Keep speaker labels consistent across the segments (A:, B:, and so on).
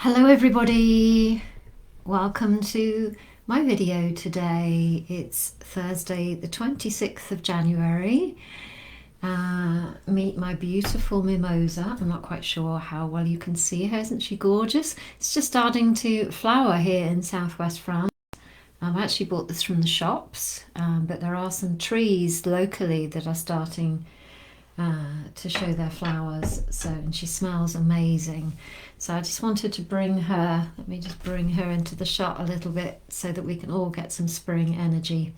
A: Hello everybody, welcome to my video today. It's Thursday the 26th of January. Meet my beautiful mimosa. I'm not quite sure how well you can see her, isn't she gorgeous? It's just starting to flower here in southwest France. I've actually bought this from the shops, but there are some trees locally that are starting to show their flowers. And she smells amazing. So I just wanted to bring her, let me just bring her into the shot a little bit so that we can all get some spring energy.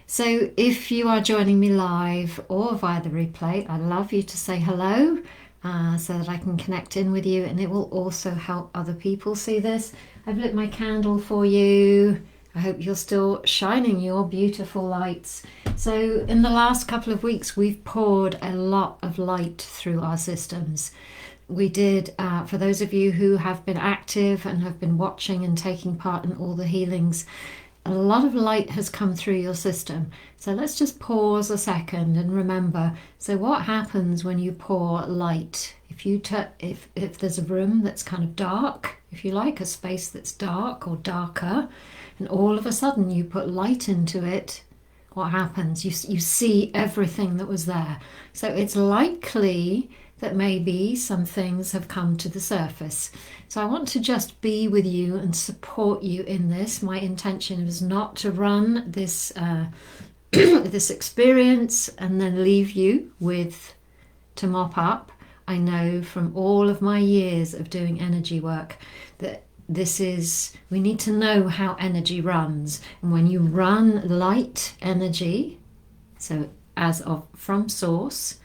A: So if you are joining me live or via the replay, I'd love you to say hello so that I can connect in with you, and it will also help other people see this. I've lit my candle for you. I hope you're still shining your beautiful lights. So in the last couple of weeks, we've poured a lot of light through our systems. We did, for those of you who have been active and have been watching and taking part in all the healings, a lot of light has come through your system. So let's just pause a second and remember. So what happens when you pour light? If there's a room that's kind of dark, if you like, a space that's dark or darker, and all of a sudden you put light into it, what happens? You see everything that was there. So it's likely that maybe some things have come to the surface. So I want to just be with you and support you in this. My intention is not to run this this experience and then leave you with to mop up. I know from all of my years of doing energy work that we need to know how energy runs. And when you run light energy, so from source,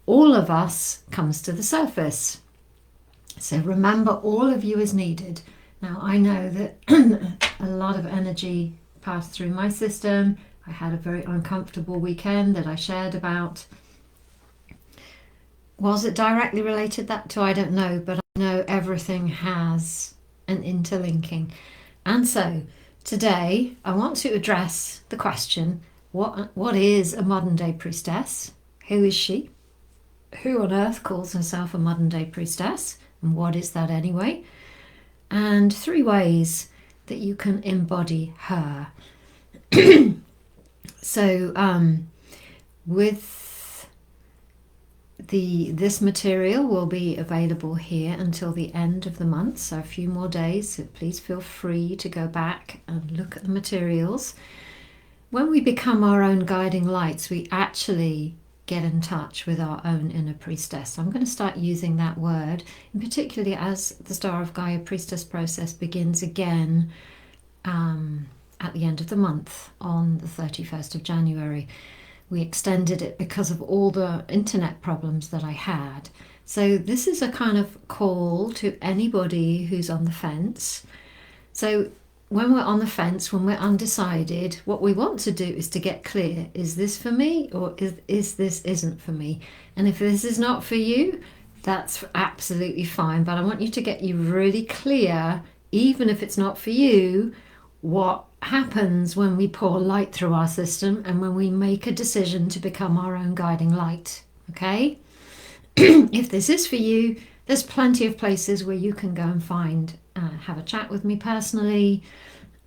A: all of us comes to the surface. So remember, all of you is needed. Now I know that a lot of energy passed through my system. I had a very uncomfortable weekend that I shared about. Was it directly related to? I don't know, but I know everything has an interlinking. And so today I want to address the question, what is a modern day priestess? Who is she? Who on earth calls herself a modern day priestess? And what is that anyway? And 3 ways that you can embody her. So with this material will be available here until the end of the month, so a few more days, so please feel free to go back and look at the materials. When we become our own guiding lights, we actually get in touch with our own inner priestess. I'm going to start using that word, and particularly as the Star of Gaia Priestess process begins again at the end of the month on the 31st of January. We extended it because of all the internet problems that I had. So this is a kind of call to anybody who's on the fence. So when we're on the fence, when we're undecided, what we want to do is to get clear. Is this for me, or is this isn't for me? And if this is not for you, that's absolutely fine. But I want you to get you really clear, even if it's not for you, what happens when we pour light through our system and when we make a decision to become our own guiding light. Okay? If this is for you, there's plenty of places where you can go and have a chat with me personally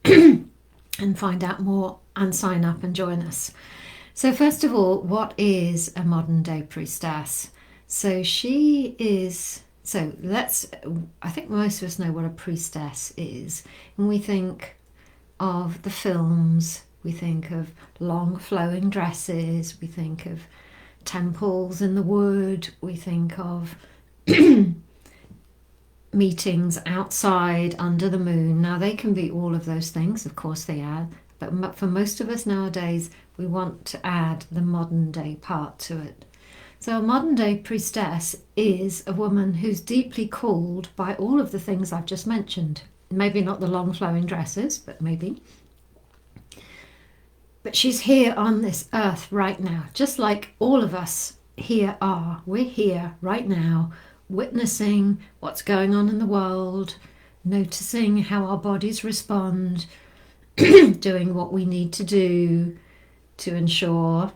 A: and find out more and sign up and join us. So first of all, what is a modern day priestess? So I think most of us know what a priestess is, and we think of the films, we think of long flowing dresses, we think of temples in the wood, we think of meetings outside under the moon. Now they can be all of those things, of course they are, but for most of us nowadays we want to add the modern day part to it. So a modern day priestess is a woman who's deeply called by all of the things I've just mentioned. Maybe not the long flowing dresses, but maybe. But she's here on this earth right now, just like all of us here are. We're here right now, witnessing what's going on in the world, noticing how our bodies respond, doing what we need to do to ensure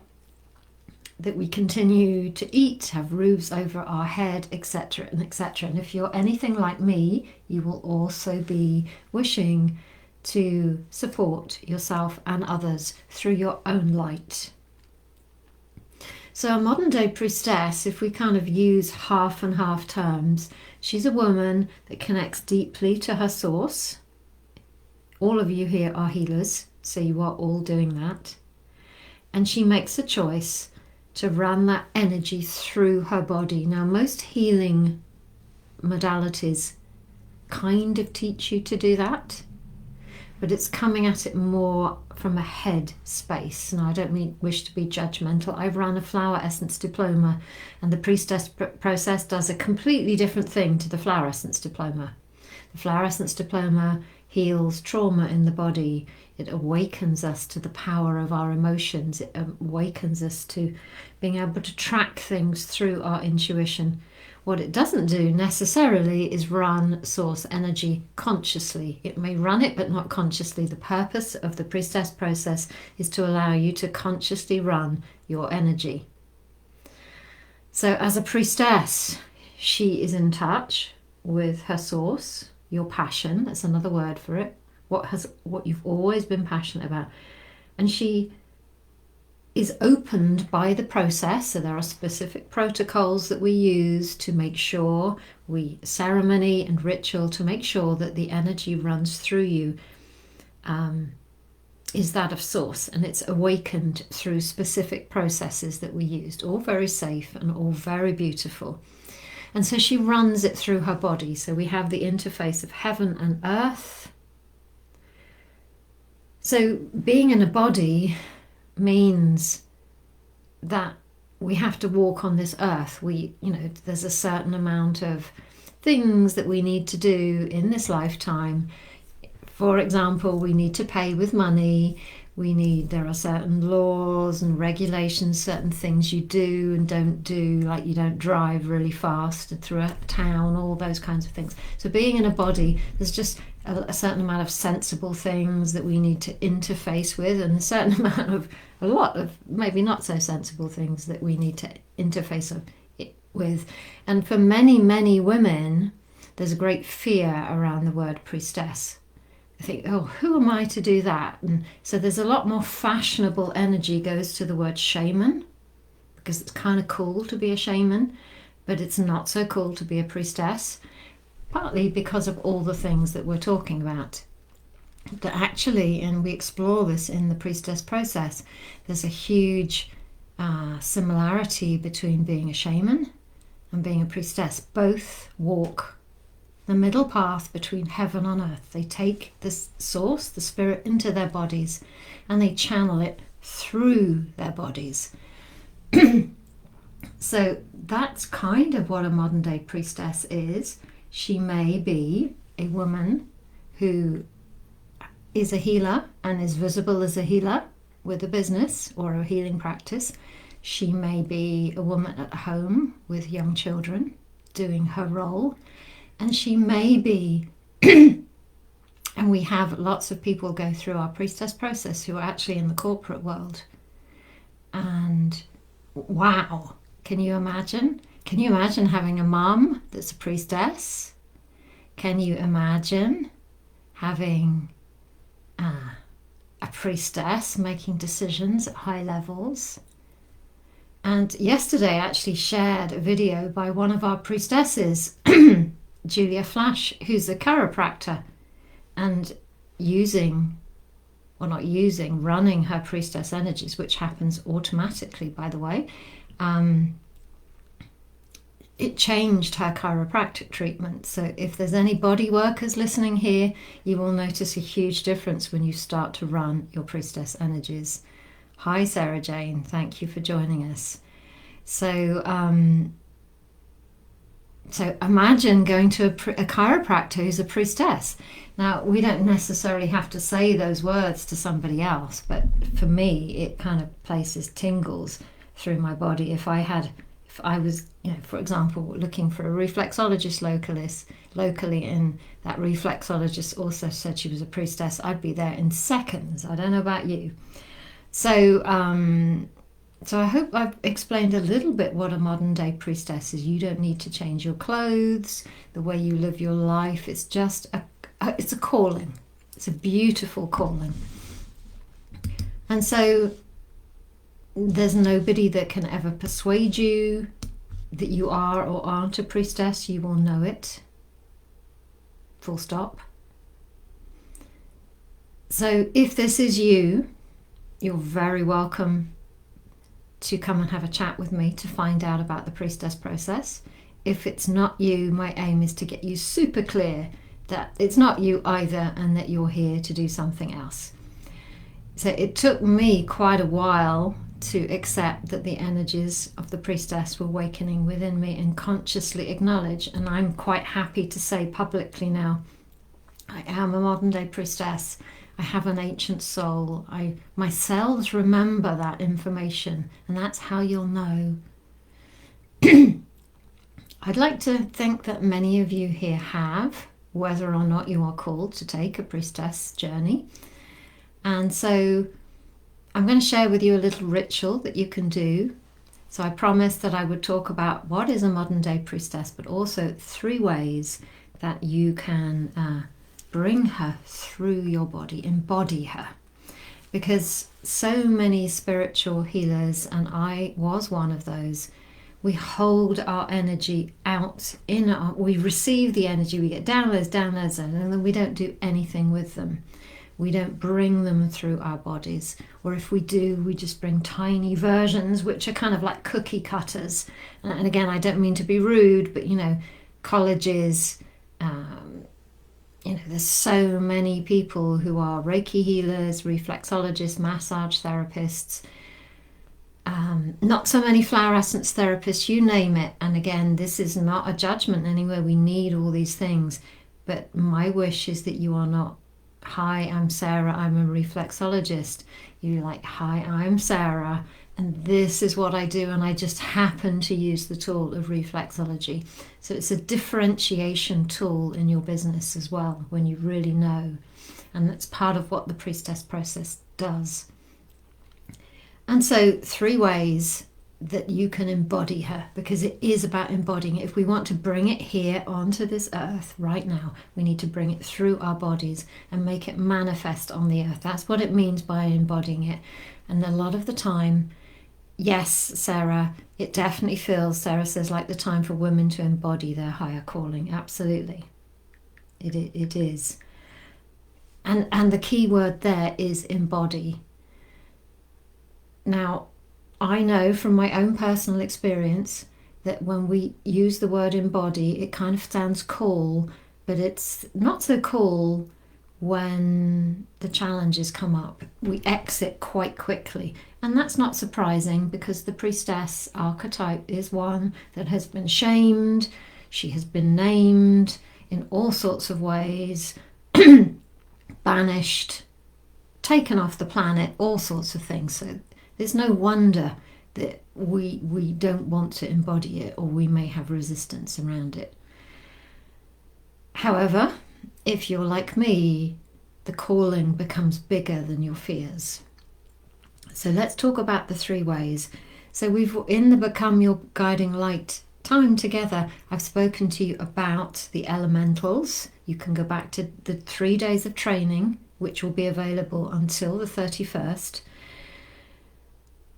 A: that we continue to eat, have roofs over our head, etc. and etc. And if you're anything like me, you will also be wishing to support yourself and others through your own light. So a modern day priestess, if we kind of use half and half terms, she's a woman that connects deeply to her source. All of you here are healers, so you are all doing that. And she makes a choice to run that energy through her body. Now, most healing modalities kind of teach you to do that, but it's coming at it more from a head space. Now, I don't wish to be judgmental. I've run a flower essence diploma, and the priestess process does a completely different thing to the flower essence diploma. The flower essence diploma heals trauma in the body. It awakens us to the power of our emotions. It awakens us to being able to track things through our intuition. What it doesn't do necessarily is run source energy consciously. It may run it, but not consciously. The purpose of the priestess process is to allow you to consciously run your energy. So as a priestess, she is in touch with her source, your passion. That's another word for it. What you've always been passionate about. And she is opened by the process. So there are specific protocols that we use to make sure ceremony and ritual to make sure that the energy runs through you is that of source, and it's awakened through specific processes that we used, all very safe and all very beautiful. And so she runs it through her body. So we have the interface of heaven and earth. So being in a body means that we have to walk on this earth. There's a certain amount of things that we need to do in this lifetime. For example, we need to pay with money. There are certain laws and regulations, certain things you do and don't do, like you don't drive really fast through a town, all those kinds of things. So being in a body, there's just a certain amount of sensible things that we need to interface with, and a lot of maybe not so sensible things that we need to interface with. And for many, many women, there's a great fear around the word priestess. I think, oh, who am I to do that? And so there's a lot more fashionable energy goes to the word shaman, because it's kind of cool to be a shaman, but it's not so cool to be a priestess, partly because of all the things that we're talking about. But actually, and we explore this in the priestess process, there's a huge similarity between being a shaman and being a priestess. Both walk the middle path between heaven and earth. They take this source, the spirit, into their bodies, and they channel it through their bodies. So that's kind of what a modern day priestess is. She may be a woman who is a healer and is visible as a healer with a business or a healing practice. She may be a woman at home with young children doing her role. And she may be, and we have lots of people go through our priestess process who are actually in the corporate world. And wow, can you imagine? Can you imagine having a mum that's a priestess? Can you imagine having a priestess making decisions at high levels? And yesterday I actually shared a video by one of our priestesses, Julia Flash, who's a chiropractor, and running her priestess energies, which happens automatically, by the way. It changed her chiropractic treatment. So if there's any body workers listening here, you will notice a huge difference when you start to run your priestess energies. Hi, Sarah Jane. Thank you for joining us. So imagine going to a chiropractor who's a priestess. Now, we don't necessarily have to say those words to somebody else, but for me, it kind of places tingles through my body. If I was, for example, looking for a reflexologist locally, and that reflexologist also said she was a priestess, I'd be there in seconds. I don't know about you. So So I hope I've explained a little bit what a modern day priestess is. You don't need to change your clothes, the way you live your life. It's just it's a calling. It's a beautiful calling. And so there's nobody that can ever persuade you that you are or aren't a priestess. You will know it. Full stop. So if this is you, you're very welcome to come and have a chat with me to find out about the priestess process. If it's not you, my aim is to get you super clear that it's not you either and that you're here to do something else. So it took me quite a while to accept that the energies of the priestess were awakening within me and consciously acknowledge, and I'm quite happy to say publicly now, I am a modern day priestess. I have an ancient soul. My cells remember that information, and that's how you'll know. I'd like to think that many of you here have, whether or not you are called to take a priestess journey. And so I'm going to share with you a little ritual that you can do. So I promised that I would talk about what is a modern day priestess, but also 3 ways that you can bring her through your body, embody her. Because so many spiritual healers, and I was one of those, we hold our energy out we receive the energy, we get downloads, and then we don't do anything with them. We don't bring them through our bodies, or if we do, we just bring tiny versions which are kind of like cookie cutters. And again, I don't mean to be rude, but colleges, there's so many people who are Reiki healers, reflexologists, massage therapists, not so many flower essence therapists, you name it. And again, this is not a judgment anywhere. We need all these things. But my wish is that you are not, hi, I'm Sarah, I'm a reflexologist. You're like, hi, I'm Sarah, and this is what I do, and I just happen to use the tool of reflexology. So it's a differentiation tool in your business as well, when you really know. And that's part of what the priestess process does. And so 3 ways that you can embody her, because it is about embodying it. If we want to bring it here onto this earth right now, we need to bring it through our bodies and make it manifest on the earth. That's what it means by embodying it. And a lot of the time, yes, Sarah, it definitely feels, Sarah says, like the time for women to embody their higher calling. Absolutely. It is. And the key word there is embody. Now, I know from my own personal experience that when we use the word embody, it kind of sounds cool, but it's not so cool when the challenges come up. We exit quite quickly. And that's not surprising, because the priestess archetype is one that has been shamed. She has been named in all sorts of ways, banished, taken off the planet, all sorts of things. So there's no wonder that we don't want to embody it, or we may have resistance around it. However, if you're like me, the calling becomes bigger than your fears. So let's talk about the 3 ways. So in the Become Your Guiding Light time together, I've spoken to you about the elementals. You can go back to the 3 days of training, which will be available until the 31st.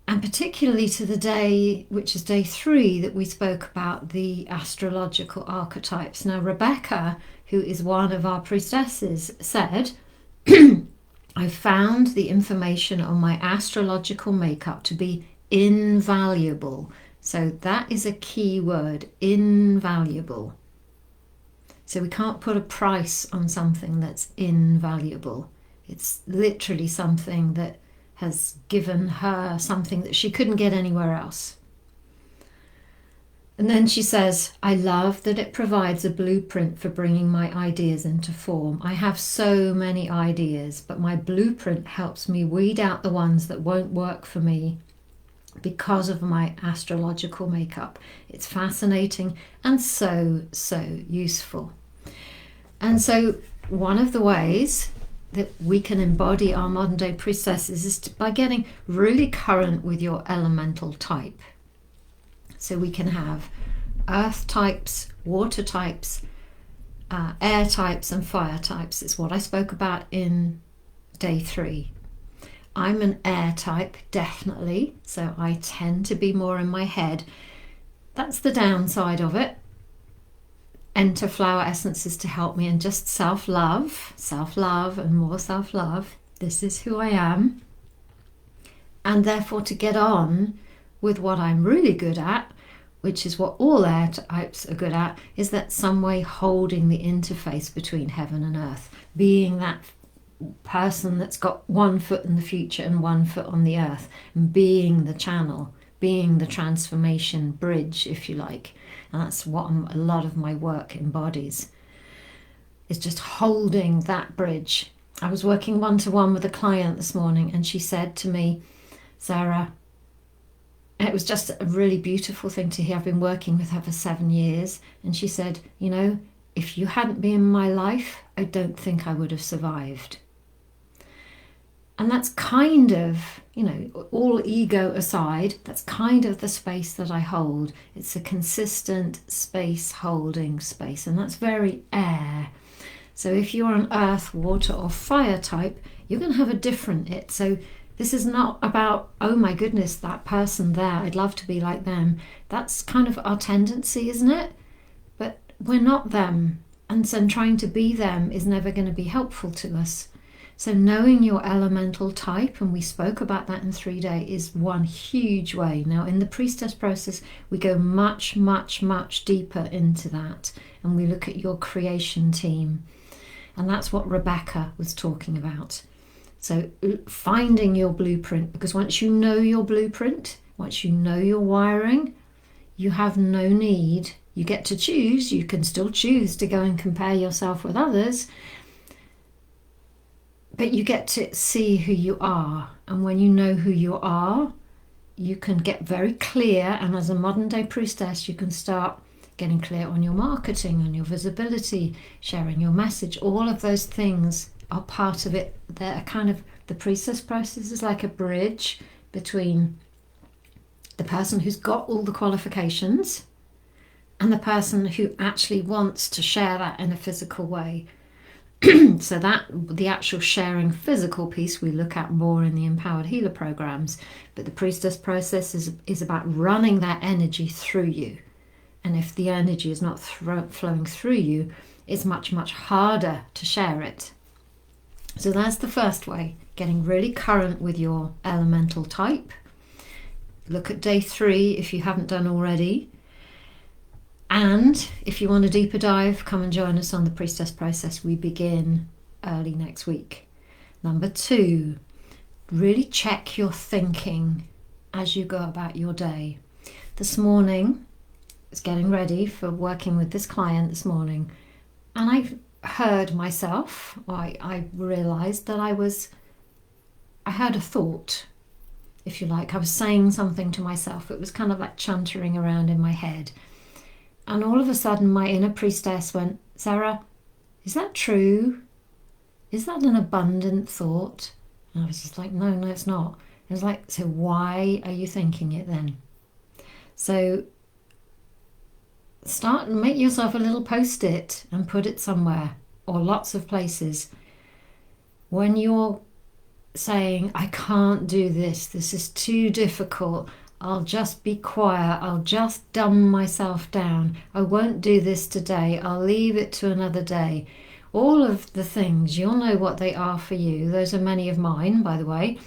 A: And particularly to the day, which is day 3, that we spoke about the astrological archetypes. Now, Rebecca, who is one of our priestesses, said, I found the information on my astrological makeup to be invaluable. So that is a key word, invaluable. So we can't put a price on something that's invaluable. It's literally something that has given her something that she couldn't get anywhere else. And then she says, I love that it provides a blueprint for bringing my ideas into form. I have so many ideas, but my blueprint helps me weed out the ones that won't work for me because of my astrological makeup. It's fascinating and so useful. And so one of the ways that we can embody our modern day priestesses is by getting really current with your elemental type. So we can have earth types, water types, air types and fire types. It's what I spoke about in day 3. I'm an air type, definitely, so I tend to be more in my head. That's the downside of it. Enter flower essences to help me, and just self-love and more self-love. This is who I am. And therefore to get on with what I'm really good at, which is what all air types are good at, is that some way holding the interface between heaven and earth, being that person that's got one foot in the future and one foot on the earth, and being the channel, being the transformation bridge, if you like. And that's what a lot of my work embodies, is just holding that bridge. I was working one-to-one with a client this morning, and she said to me, Sarah, it was just a really beautiful thing to hear. I've been working with her for 7 years, and she said, you know, if you hadn't been in my life, I don't think I would have survived. And that's kind of, you know, all ego aside, that's kind of the space that I hold. It's a consistent space holding space, and that's very air. So if you're an earth, water or fire type, you're going to have a different it. So this is not about, oh my goodness, that person there, I'd love to be like them. That's kind of our tendency, isn't it? But we're not them. And so trying to be them is never going to be helpful to us. So knowing your elemental type, and we spoke about that in 3 days, is one huge way. Now in the Priestess process, we go much, much, much deeper into that. And we look at your creation team. And that's what Rebecca was talking about. So finding your blueprint, because once you know your blueprint, once you know your wiring, you have no need. You get to choose. You can still choose to go and compare yourself with others. But you get to see who you are. And when you know who you are, you can get very clear. And as a modern day priestess, you can start getting clear on your marketing, on your visibility, sharing your message. All of those things are part of it. They're kind of, the priestess process is like a bridge between the person who's got all the qualifications and the person who actually wants to share that in a physical way. So that the actual sharing physical piece we look at more in the Empowered Healer programs, but the Priestess process is about running that energy through you. And if the energy is not flowing through you, it's much, much harder to share it. So that's the first way, getting really current with your elemental type. Look at day 3 if you haven't done already. And if you want a deeper dive, come and join us on the Priestess process. We begin early next week. Number 2, really check your thinking as you go about your day. This morning, I was getting ready for working with this client this morning, and I heard myself, I realised that I had a thought, if you like. I was saying something to myself. It was kind of like chuntering around in my head. And all of a sudden, my inner priestess went, Sarah, is that true? Is that an abundant thought? And I was just like, no, it's not. It was like, so why are you thinking it then? So start and make yourself a little post-it and put it somewhere, or lots of places. When you're saying, I can't do this is too difficult, I'll just be quiet, I'll just dumb myself down, I won't do this today, I'll leave it to another day. All of the things, you'll know what they are for you. Those are many of mine, by the way.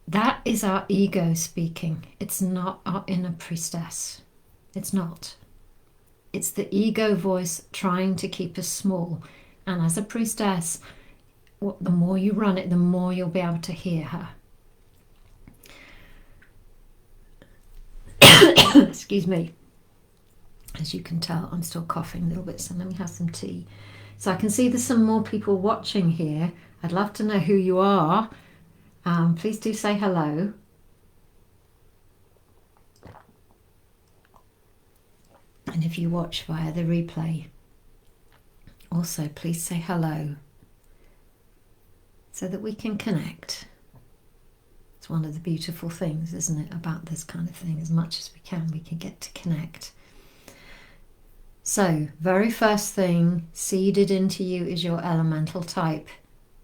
A: That is our ego speaking. It's not our inner priestess. It's not. It's the ego voice trying to keep us small. And as a priestess, the more you run it, the more you'll be able to hear her. Excuse me. As you can tell, I'm still coughing a little bit, so let me have some tea. So I can see there's some more people watching here. I'd love to know who you are. Please do say hello. And if you watch via the replay, also please say hello. so that we can connect. It's one of the beautiful things, isn't it, about this kind of thing? As much as we can get to connect. So, very first thing seeded into you is your elemental type.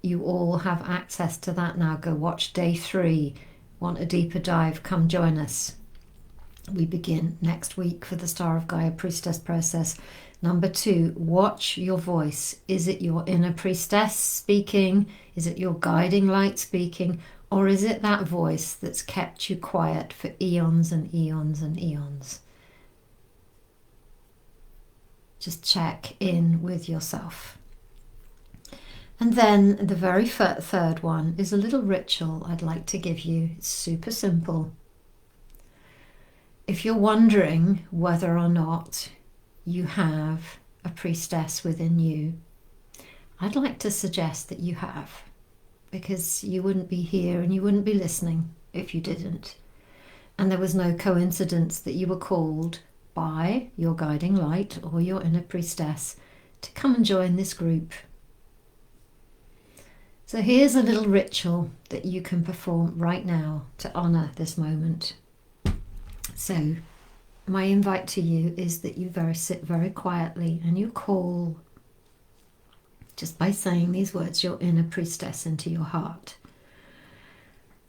A: You all have access to that now. Go watch day 3. Want a deeper dive? Come join us. We begin next week for the Star of Gaia Priestess process. Number 2, watch your voice. Is it your inner priestess speaking? Is it your guiding light speaking? Or is it that voice that's kept you quiet for eons and eons and eons? Just check in with yourself. And then the very third one is a little ritual I'd like to give you. It's super simple. If you're wondering whether or not you have a priestess within you, I'd like to suggest that you have, because you wouldn't be here and you wouldn't be listening if you didn't. And there was no coincidence that you were called by your guiding light or your inner priestess to come and join this group. So here's a little ritual that you can perform right now to honor this moment. So my invite to you is that you sit very quietly and you call, just by saying these words, your inner priestess into your heart.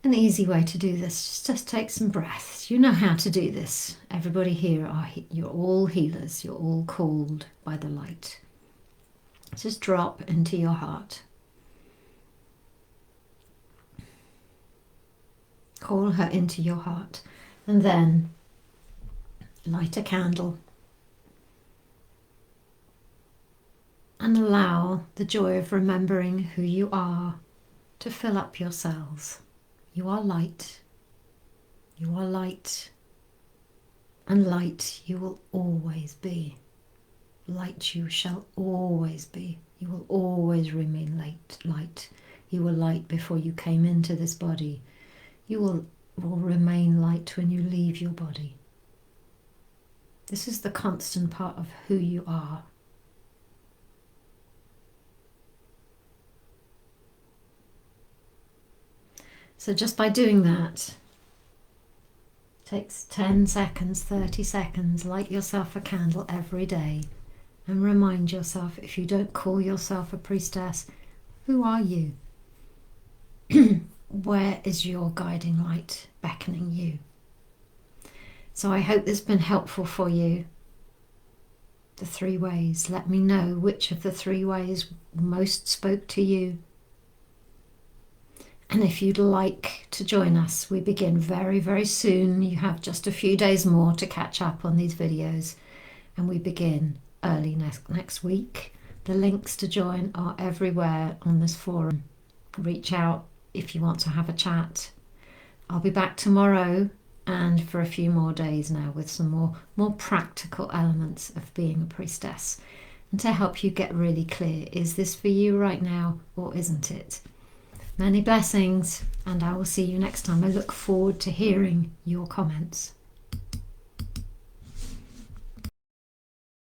A: An easy way to do this, just take some breaths. You know how to do this. Everybody here, you're all healers. You're all called by the light. Just drop into your heart. Call her into your heart. And then light a candle. And allow the joy of remembering who you are to fill up your cells. You are light. You are light. And light you will always be. Light you shall always be. You will always remain light. You were light before you came into this body. You will remain light when you leave your body. This is the constant part of who you are. So just by doing that, takes 10 seconds, 30 seconds, light yourself a candle every day and remind yourself, if you don't call yourself a priestess, who are you? Where is your guiding light beckoning you? So I hope this has been helpful for you. The 3 ways. Let me know which of the 3 ways most spoke to you. And if you'd like to join us, we begin very, very soon. You have just a few days more to catch up on these videos. And we begin early next week. The links to join are everywhere on this forum. Reach out if you want to have a chat. I'll be back tomorrow and for a few more days now with some more practical elements of being a priestess. And to help you get really clear, is this for you right now or isn't it? Many blessings, and I will see you next time. I look forward to hearing your comments.